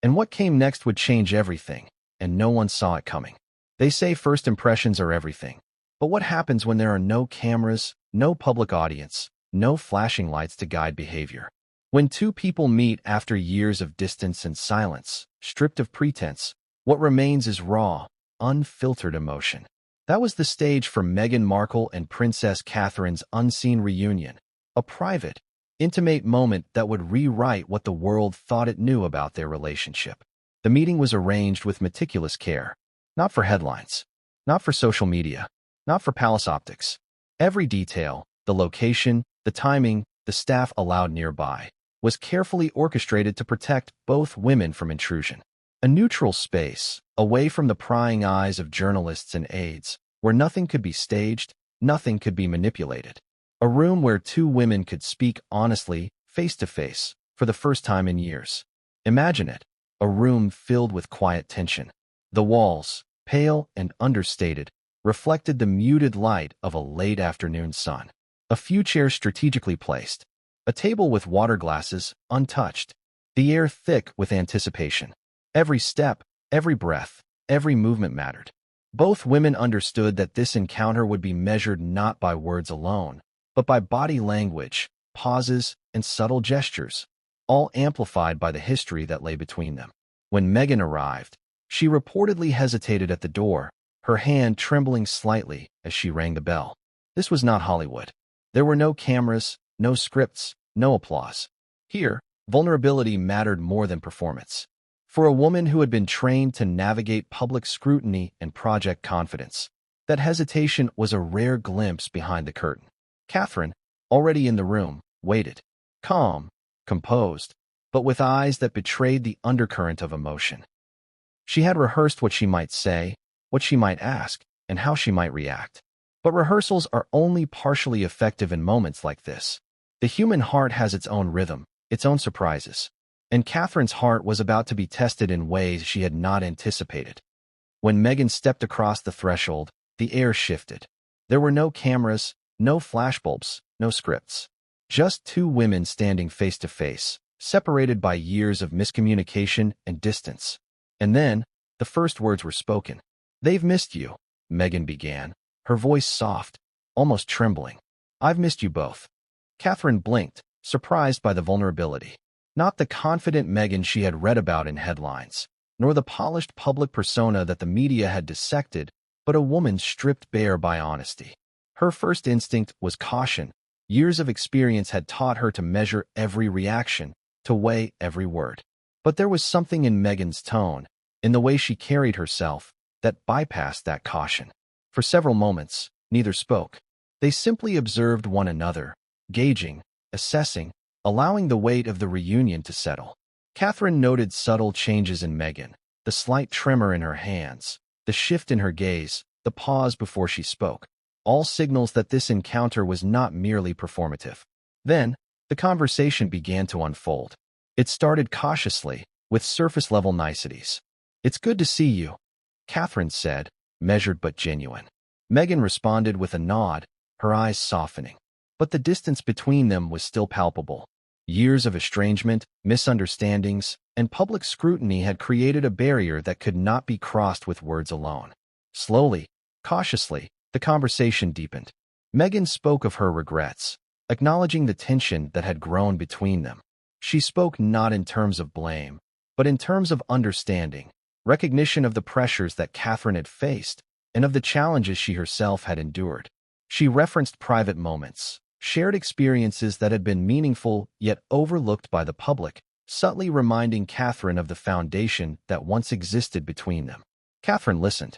And what came next would change everything, and no one saw it coming. They say first impressions are everything. But what happens when there are no cameras, no public audience, no flashing lights to guide behavior? When two people meet after years of distance and silence, stripped of pretense, what remains is raw, unfiltered emotion. That was the stage for Meghan Markle and Princess Catherine's unseen reunion, a private, intimate moment that would rewrite what the world thought it knew about their relationship. The meeting was arranged with meticulous care, not for headlines, not for social media, not for palace optics. Every detail, the location, the timing, the staff allowed nearby, was carefully orchestrated to protect both women from intrusion. A neutral space, away from the prying eyes of journalists and aides, where nothing could be staged, nothing could be manipulated. A room where two women could speak honestly, face to face, for the first time in years. Imagine it, a room filled with quiet tension. The walls, pale and understated, reflected the muted light of a late afternoon sun. A few chairs strategically placed, a table with water glasses, untouched, the air thick with anticipation. Every step, every breath, every movement mattered. Both women understood that this encounter would be measured not by words alone, but by body language, pauses, and subtle gestures, all amplified by the history that lay between them. When Meghan arrived, she reportedly hesitated at the door, her hand trembling slightly as she rang the bell. This was not Hollywood. There were no cameras, no scripts, no applause. Here, vulnerability mattered more than performance. For a woman who had been trained to navigate public scrutiny and project confidence, that hesitation was a rare glimpse behind the curtain. Catherine, already in the room, waited, calm, composed, but with eyes that betrayed the undercurrent of emotion. She had rehearsed what she might say, what she might ask, and how she might react. But rehearsals are only partially effective in moments like this. The human heart has its own rhythm, its own surprises, and Catherine's heart was about to be tested in ways she had not anticipated. When Meghan stepped across the threshold, the air shifted. There were no cameras, no flashbulbs, no scripts. Just two women standing face to face, separated by years of miscommunication and distance. And then, the first words were spoken. "They've missed you," Meghan began, her voice soft, almost trembling. "I've missed you both." Catherine blinked, surprised by the vulnerability. Not the confident Meghan she had read about in headlines, nor the polished public persona that the media had dissected, but a woman stripped bare by honesty. Her first instinct was caution. Years of experience had taught her to measure every reaction, to weigh every word. But there was something in Meghan's tone, in the way she carried herself, that bypassed that caution. For several moments, neither spoke. They simply observed one another, gauging, assessing, allowing the weight of the reunion to settle. Catherine noted subtle changes in Meghan, the slight tremor in her hands, the shift in her gaze, the pause before she spoke, all signals that this encounter was not merely performative. Then, the conversation began to unfold. It started cautiously, with surface-level niceties. "It's good to see you," Catherine said, measured but genuine. Meghan responded with a nod, her eyes softening. But the distance between them was still palpable. Years of estrangement, misunderstandings, and public scrutiny had created a barrier that could not be crossed with words alone. Slowly, cautiously, the conversation deepened. Meghan spoke of her regrets, acknowledging the tension that had grown between them. She spoke not in terms of blame, but in terms of understanding, recognition of the pressures that Catherine had faced, and of the challenges she herself had endured. She referenced private moments, shared experiences that had been meaningful yet overlooked by the public, subtly reminding Catherine of the foundation that once existed between them. Catherine listened.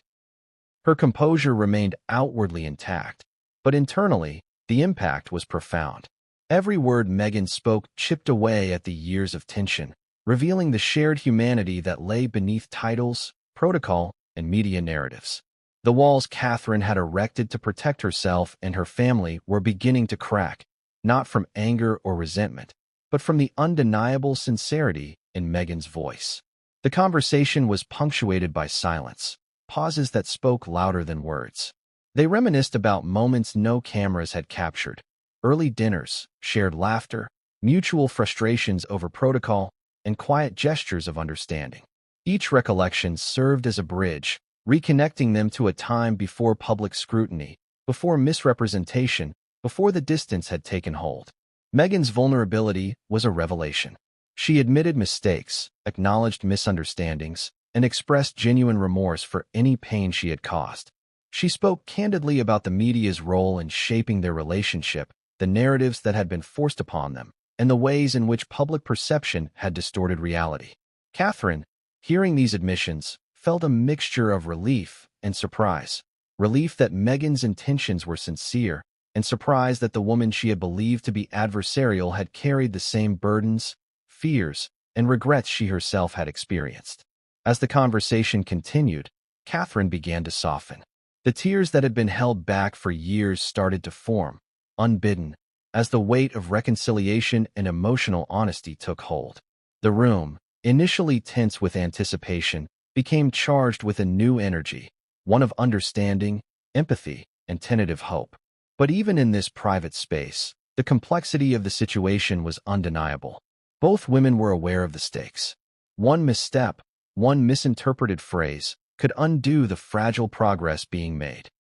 Her composure remained outwardly intact, but internally, the impact was profound. Every word Meghan spoke chipped away at the years of tension, revealing the shared humanity that lay beneath titles, protocol, and media narratives. The walls Catherine had erected to protect herself and her family were beginning to crack, not from anger or resentment, but from the undeniable sincerity in Meghan's voice. The conversation was punctuated by silence, pauses that spoke louder than words. They reminisced about moments no cameras had captured, early dinners, shared laughter, mutual frustrations over protocol, and quiet gestures of understanding. Each recollection served as a bridge, reconnecting them to a time before public scrutiny, before misrepresentation, before the distance had taken hold. Meghan's vulnerability was a revelation. She admitted mistakes, acknowledged misunderstandings, and expressed genuine remorse for any pain she had caused. She spoke candidly about the media's role in shaping their relationship, the narratives that had been forced upon them, and the ways in which public perception had distorted reality. Catherine, hearing these admissions, felt a mixture of relief and surprise. Relief that Meghan's intentions were sincere, and surprise that the woman she had believed to be adversarial had carried the same burdens, fears, and regrets she herself had experienced. As the conversation continued, Catherine began to soften. The tears that had been held back for years started to form, unbidden, as the weight of reconciliation and emotional honesty took hold. The room, initially tense with anticipation, became charged with a new energy, one of understanding, empathy, and tentative hope. But even in this private space, the complexity of the situation was undeniable. Both women were aware of the stakes. One misstep, one misinterpreted phrase, could undo the fragile progress being made.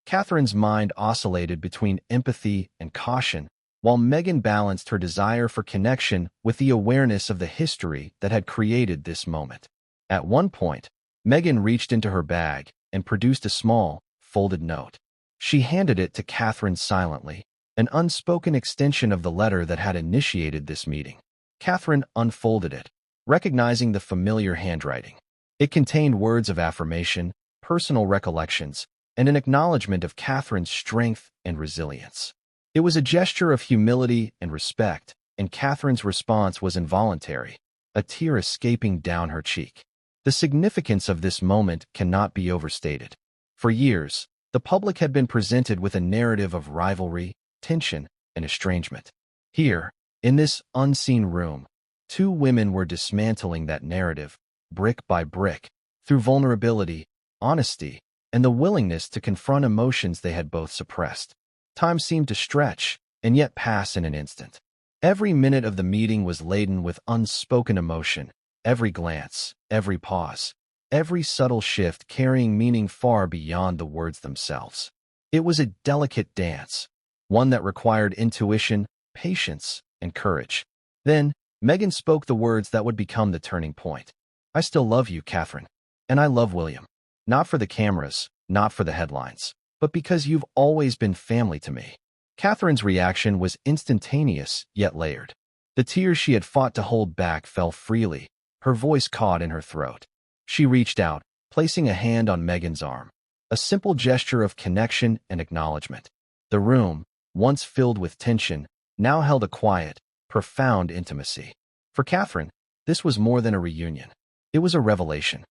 Catherine's mind oscillated between empathy and caution, while Meghan balanced her desire for connection with the awareness of the history that had created this moment. At one point, Meghan reached into her bag and produced a small, folded note. She handed it to Catherine silently, an unspoken extension of the letter that had initiated this meeting. Catherine unfolded it, recognizing the familiar handwriting. It contained words of affirmation, personal recollections, and an acknowledgement of Catherine's strength and resilience. It was a gesture of humility and respect, and Catherine's response was involuntary, a tear escaping down her cheek. The significance of this moment cannot be overstated. For years, the public had been presented with a narrative of rivalry, tension, and estrangement. Here, in this unseen room, two women were dismantling that narrative, brick by brick, through vulnerability, honesty, and the willingness to confront emotions they had both suppressed. Time seemed to stretch, and yet pass in an instant. Every minute of the meeting was laden with unspoken emotion, every glance, every pause, every subtle shift carrying meaning far beyond the words themselves. It was a delicate dance, one that required intuition, patience, and courage. Then, Meghan spoke the words that would become the turning point. "I still love you, Catherine, and I love William. Not for the cameras, not for the headlines, but because you've always been family to me." Catherine's reaction was instantaneous yet layered. The tears she had fought to hold back fell freely, her voice caught in her throat. She reached out, placing a hand on Meghan's arm, a simple gesture of connection and acknowledgement. The room, once filled with tension, now held a quiet, profound intimacy. For Catherine, this was more than a reunion. It was a revelation.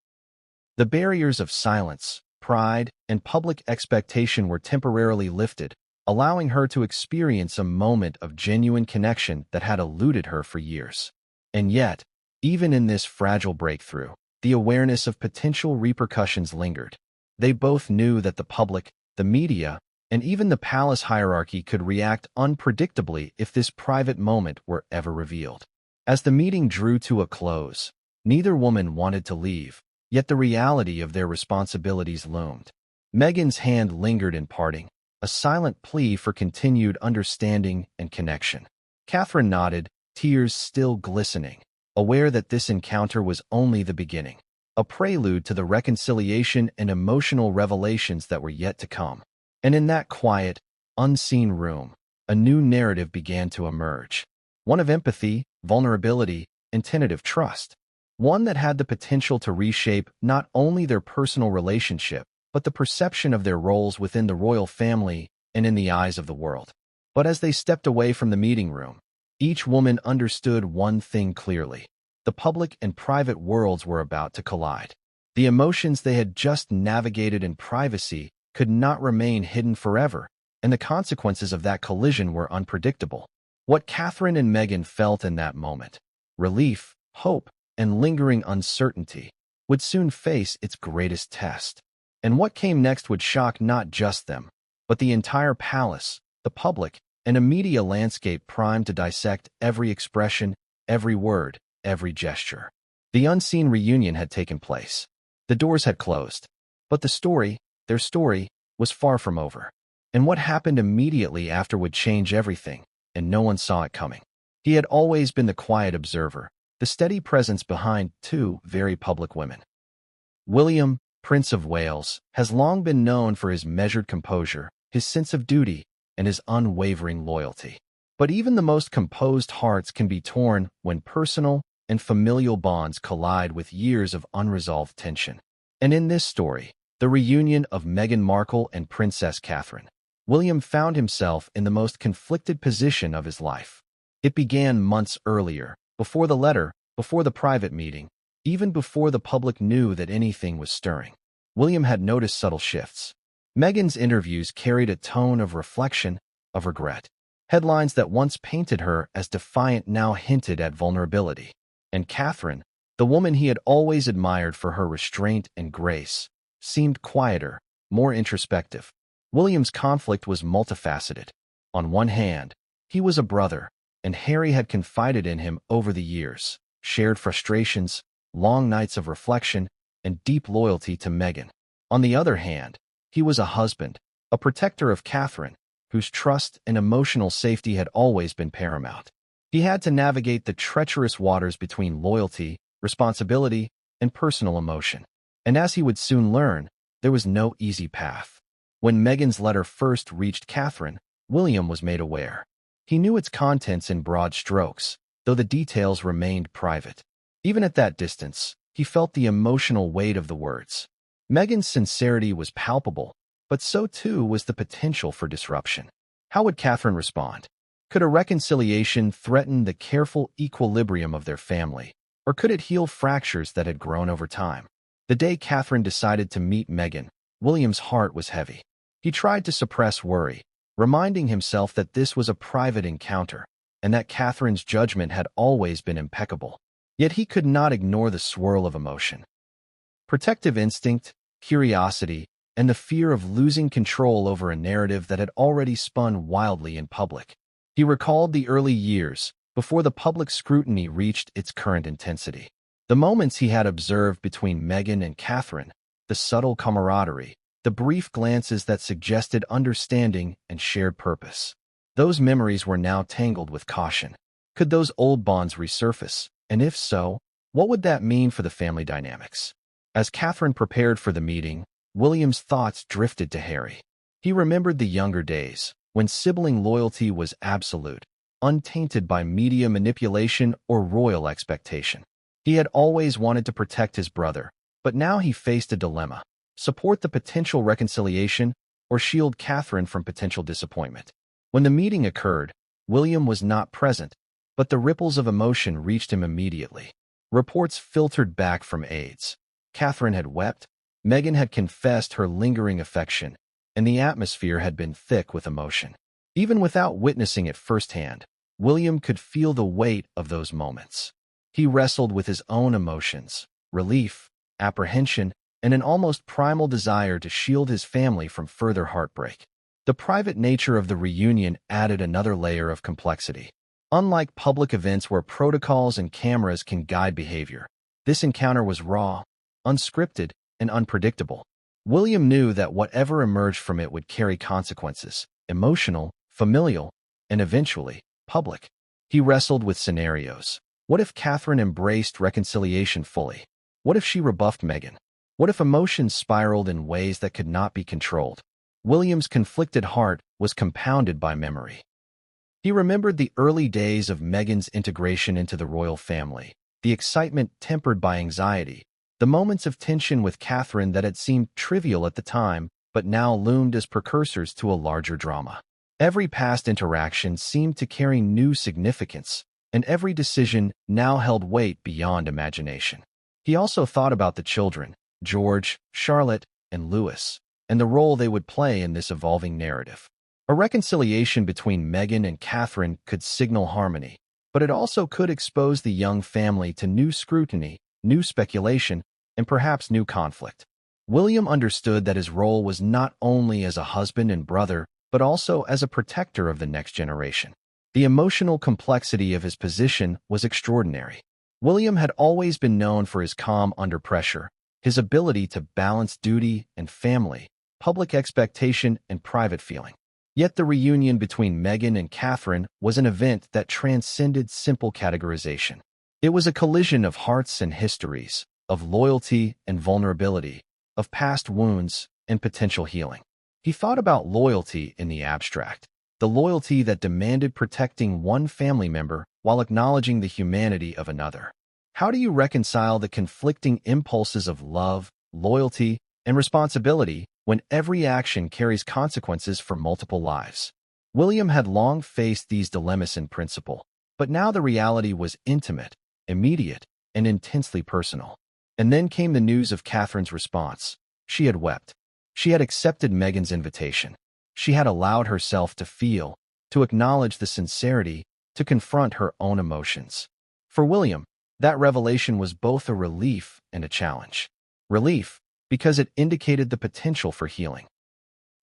The barriers of silence, pride, and public expectation were temporarily lifted, allowing her to experience a moment of genuine connection that had eluded her for years. And yet, even in this fragile breakthrough, the awareness of potential repercussions lingered. They both knew that the public, the media, and even the palace hierarchy could react unpredictably if this private moment were ever revealed. As the meeting drew to a close, neither woman wanted to leave, yet the reality of their responsibilities loomed. Meghan's hand lingered in parting, a silent plea for continued understanding and connection. Catherine nodded, tears still glistening, aware that this encounter was only the beginning, a prelude to the reconciliation and emotional revelations that were yet to come. And in that quiet, unseen room, a new narrative began to emerge, one of empathy, vulnerability, and tentative trust, one that had the potential to reshape not only their personal relationship, but the perception of their roles within the royal family and in the eyes of the world. But as they stepped away from the meeting room, each woman understood one thing clearly. The public and private worlds were about to collide. The emotions they had just navigated in privacy could not remain hidden forever, and the consequences of that collision were unpredictable. What Catherine and Meghan felt in that moment, relief, hope, and lingering uncertainty, would soon face its greatest test. And what came next would shock not just them, but the entire palace, the public, and a media landscape primed to dissect every expression, every word, every gesture. The unseen reunion had taken place. The doors had closed. But the story, their story, was far from over. And what happened immediately after would change everything, and no one saw it coming. He had always been the quiet observer, the steady presence behind two very public women. William, Prince of Wales, has long been known for his measured composure, his sense of duty, and his unwavering loyalty. But even the most composed hearts can be torn when personal and familial bonds collide with years of unresolved tension. And in this story, the reunion of Meghan Markle and Princess Catherine, William found himself in the most conflicted position of his life. It began months earlier, before the letter, before the private meeting, even before the public knew that anything was stirring. William had noticed subtle shifts. Meghan's interviews carried a tone of reflection, of regret. Headlines that once painted her as defiant now hinted at vulnerability. And Catherine, the woman he had always admired for her restraint and grace, seemed quieter, more introspective. William's conflict was multifaceted. On one hand, he was a brother, and Harry had confided in him over the years, shared frustrations, long nights of reflection, and deep loyalty to Meghan. On the other hand, he was a husband, a protector of Catherine, whose trust and emotional safety had always been paramount. He had to navigate the treacherous waters between loyalty, responsibility, and personal emotion. And as he would soon learn, there was no easy path. When Meghan's letter first reached Catherine, William was made aware. He knew its contents in broad strokes, though the details remained private. Even at that distance, he felt the emotional weight of the words. Meghan's sincerity was palpable, but so too was the potential for disruption. How would Catherine respond? Could a reconciliation threaten the careful equilibrium of their family, or could it heal fractures that had grown over time? The day Catherine decided to meet Meghan, William's heart was heavy. He tried to suppress worry, reminding himself that this was a private encounter, and that Catherine's judgment had always been impeccable. Yet he could not ignore the swirl of emotion. Protective instinct, curiosity, and the fear of losing control over a narrative that had already spun wildly in public. He recalled the early years, before the public scrutiny reached its current intensity. The moments he had observed between Meghan and Catherine, the subtle camaraderie, the brief glances that suggested understanding and shared purpose. Those memories were now tangled with caution. Could those old bonds resurface? And if so, what would that mean for the family dynamics? As Catherine prepared for the meeting, William's thoughts drifted to Harry. He remembered the younger days, when sibling loyalty was absolute, untainted by media manipulation or royal expectation. He had always wanted to protect his brother, but now he faced a dilemma: support the potential reconciliation or shield Catherine from potential disappointment. When the meeting occurred, William was not present, but the ripples of emotion reached him immediately. Reports filtered back from aides. Catherine had wept, Meghan had confessed her lingering affection, and the atmosphere had been thick with emotion. Even without witnessing it firsthand, William could feel the weight of those moments. He wrestled with his own emotions, relief, apprehension, and an almost primal desire to shield his family from further heartbreak. The private nature of the reunion added another layer of complexity. Unlike public events where protocols and cameras can guide behavior, this encounter was raw, unscripted, and unpredictable. William knew that whatever emerged from it would carry consequences: emotional, familial, and eventually, public. He wrestled with scenarios. What if Catherine embraced reconciliation fully? What if she rebuffed Meghan? What if emotions spiraled in ways that could not be controlled? William's conflicted heart was compounded by memory. He remembered the early days of Meghan's integration into the royal family, the excitement tempered by anxiety, the moments of tension with Catherine that had seemed trivial at the time, but now loomed as precursors to a larger drama. Every past interaction seemed to carry new significance, and every decision now held weight beyond imagination. He also thought about the children, George, Charlotte, and Louis, and the role they would play in this evolving narrative. A reconciliation between Meghan and Catherine could signal harmony, but it also could expose the young family to new scrutiny, new speculation, and perhaps new conflict. William understood that his role was not only as a husband and brother, but also as a protector of the next generation. The emotional complexity of his position was extraordinary. William had always been known for his calm under pressure, his ability to balance duty and family, public expectation and private feeling. Yet the reunion between Meghan and Catherine was an event that transcended simple categorization. It was a collision of hearts and histories, of loyalty and vulnerability, of past wounds and potential healing. He thought about loyalty in the abstract, the loyalty that demanded protecting one family member while acknowledging the humanity of another. How do you reconcile the conflicting impulses of love, loyalty, and responsibility when every action carries consequences for multiple lives? William had long faced these dilemmas in principle, but now the reality was intimate, immediate, and intensely personal. And then came the news of Catherine's response. She had wept. She had accepted Meghan's invitation. She had allowed herself to feel, to acknowledge the sincerity, to confront her own emotions. For William, that revelation was both a relief and a challenge. Relief, because it indicated the potential for healing.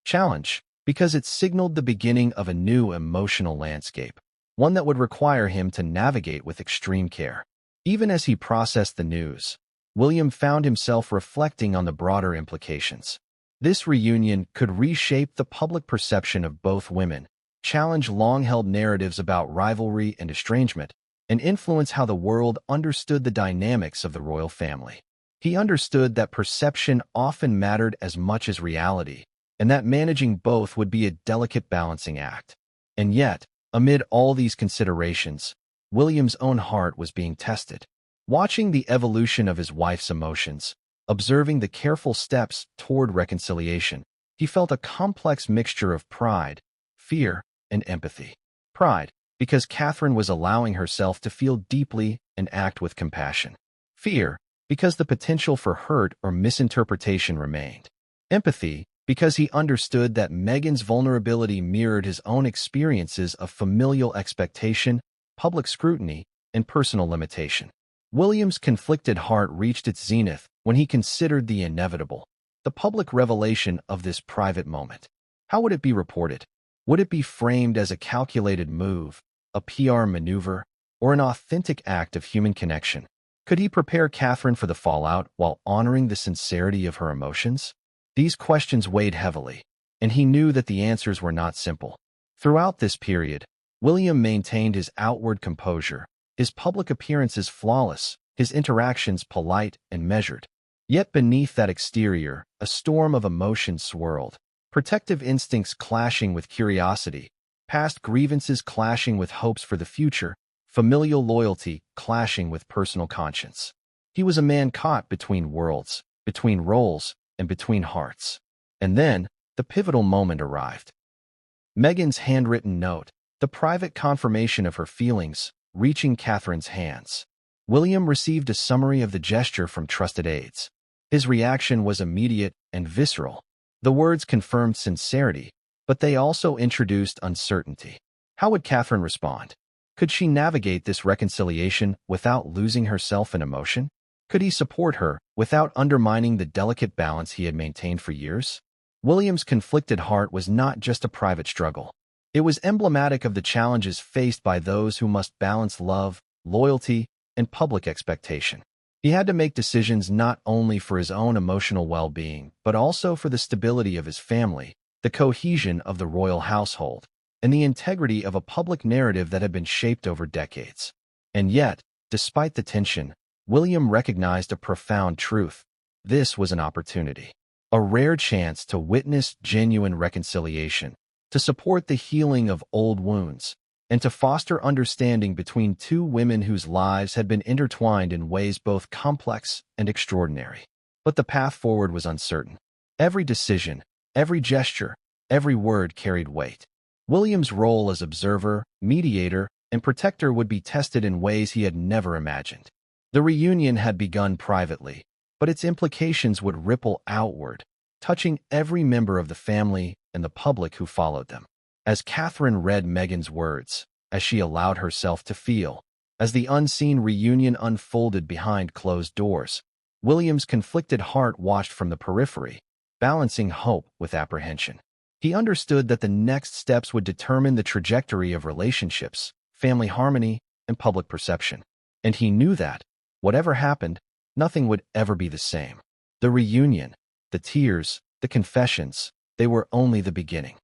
Challenge, because it signaled the beginning of a new emotional landscape, one that would require him to navigate with extreme care. Even as he processed the news, William found himself reflecting on the broader implications. This reunion could reshape the public perception of both women, challenge long-held narratives about rivalry and estrangement, and influence how the world understood the dynamics of the royal family. He understood that perception often mattered as much as reality, and that managing both would be a delicate balancing act. And yet, amid all these considerations, William's own heart was being tested. Watching the evolution of his wife's emotions, observing the careful steps toward reconciliation, he felt a complex mixture of pride, fear, and empathy. Pride, because Catherine was allowing herself to feel deeply and act with compassion. Fear, because the potential for hurt or misinterpretation remained. Empathy, because he understood that Meghan's vulnerability mirrored his own experiences of familial expectation, public scrutiny, and personal limitation. William's conflicted heart reached its zenith when he considered the inevitable, the public revelation of this private moment. How would it be reported? Would it be framed as a calculated move, a PR maneuver, or an authentic act of human connection? Could he prepare Catherine for the fallout while honoring the sincerity of her emotions? These questions weighed heavily, and he knew that the answers were not simple. Throughout this period, William maintained his outward composure, his public appearances flawless, his interactions polite and measured. Yet beneath that exterior, a storm of emotion swirled, protective instincts clashing with curiosity, past grievances clashing with hopes for the future, familial loyalty clashing with personal conscience. He was a man caught between worlds, between roles, and between hearts. And then, the pivotal moment arrived. Meghan's handwritten note, the private confirmation of her feelings, reaching Catherine's hands. William received a summary of the gesture from trusted aides. His reaction was immediate and visceral. The words confirmed sincerity, but they also introduced uncertainty. How would Catherine respond? Could she navigate this reconciliation without losing herself in emotion? Could he support her without undermining the delicate balance he had maintained for years? William's conflicted heart was not just a private struggle. It was emblematic of the challenges faced by those who must balance love, loyalty, and public expectation. He had to make decisions not only for his own emotional well-being, but also for the stability of his family, the cohesion of the royal household, and the integrity of a public narrative that had been shaped over decades. And yet, despite the tension, William recognized a profound truth. This was an opportunity, a rare chance to witness genuine reconciliation, to support the healing of old wounds, and to foster understanding between two women whose lives had been intertwined in ways both complex and extraordinary. But the path forward was uncertain. Every decision, every gesture, every word carried weight. William's role as observer, mediator, and protector would be tested in ways he had never imagined. The reunion had begun privately, but its implications would ripple outward, touching every member of the family and the public who followed them. As Catherine read Meghan's words, as she allowed herself to feel, as the unseen reunion unfolded behind closed doors, William's conflicted heart watched from the periphery, balancing hope with apprehension. He understood that the next steps would determine the trajectory of relationships, family harmony, and public perception. And he knew that, whatever happened, nothing would ever be the same. The reunion, the tears, the confessions, they were only the beginning.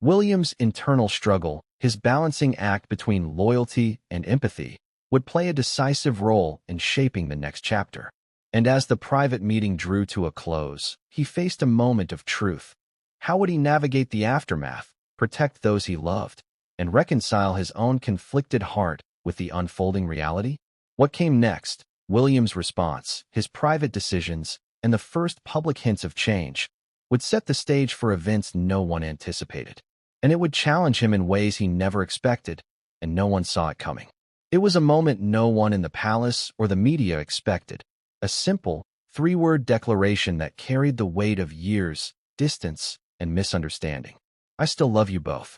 William's internal struggle, his balancing act between loyalty and empathy, would play a decisive role in shaping the next chapter. And as the private meeting drew to a close, he faced a moment of truth. How would he navigate the aftermath, protect those he loved, and reconcile his own conflicted heart with the unfolding reality? What came next? William's response, his private decisions, and the first public hints of change would set the stage for events no one anticipated. And it would challenge him in ways he never expected, and no one saw it coming. It was a moment no one in the palace or the media expected, a simple, three-word declaration that carried the weight of years, distance, and misunderstanding. I still love you both.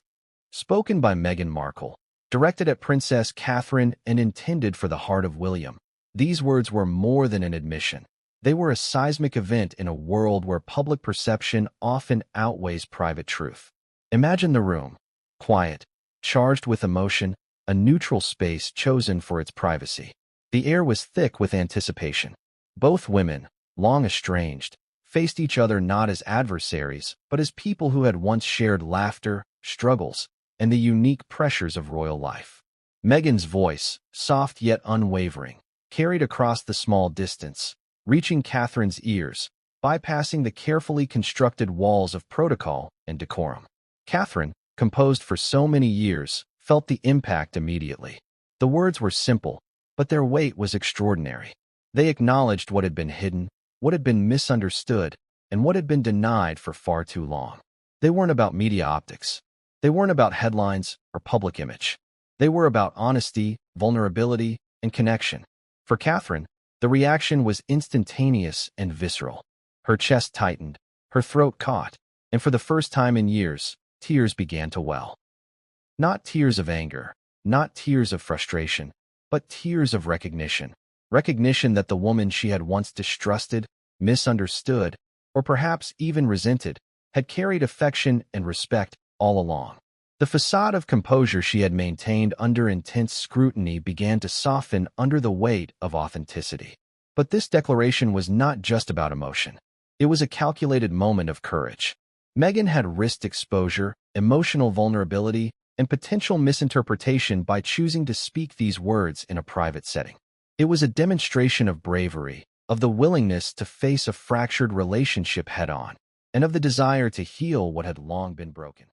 Spoken by Meghan Markle, directed at Princess Catherine and intended for the heart of William. These words were more than an admission. They were a seismic event in a world where public perception often outweighs private truth. Imagine the room, quiet, charged with emotion, a neutral space chosen for its privacy. The air was thick with anticipation. Both women, long estranged, faced each other not as adversaries, but as people who had once shared laughter, struggles, and the unique pressures of royal life. Meghan's voice, soft yet unwavering, carried across the small distance, reaching Catherine's ears, bypassing the carefully constructed walls of protocol and decorum. Catherine, composed for so many years, felt the impact immediately. The words were simple, but their weight was extraordinary. They acknowledged what had been hidden, what had been misunderstood, and what had been denied for far too long. They weren't about media optics. They weren't about headlines or public image. They were about honesty, vulnerability, and connection. For Catherine, the reaction was instantaneous and visceral. Her chest tightened, her throat caught, and for the first time in years, tears began to well. Not tears of anger, not tears of frustration, but tears of recognition. Recognition that the woman she had once distrusted, misunderstood, or perhaps even resented, had carried affection and respect all along. The facade of composure she had maintained under intense scrutiny began to soften under the weight of authenticity. But this declaration was not just about emotion. It was a calculated moment of courage. Meghan had risked exposure, emotional vulnerability, and potential misinterpretation by choosing to speak these words in a private setting. It was a demonstration of bravery, of the willingness to face a fractured relationship head-on, and of the desire to heal what had long been broken.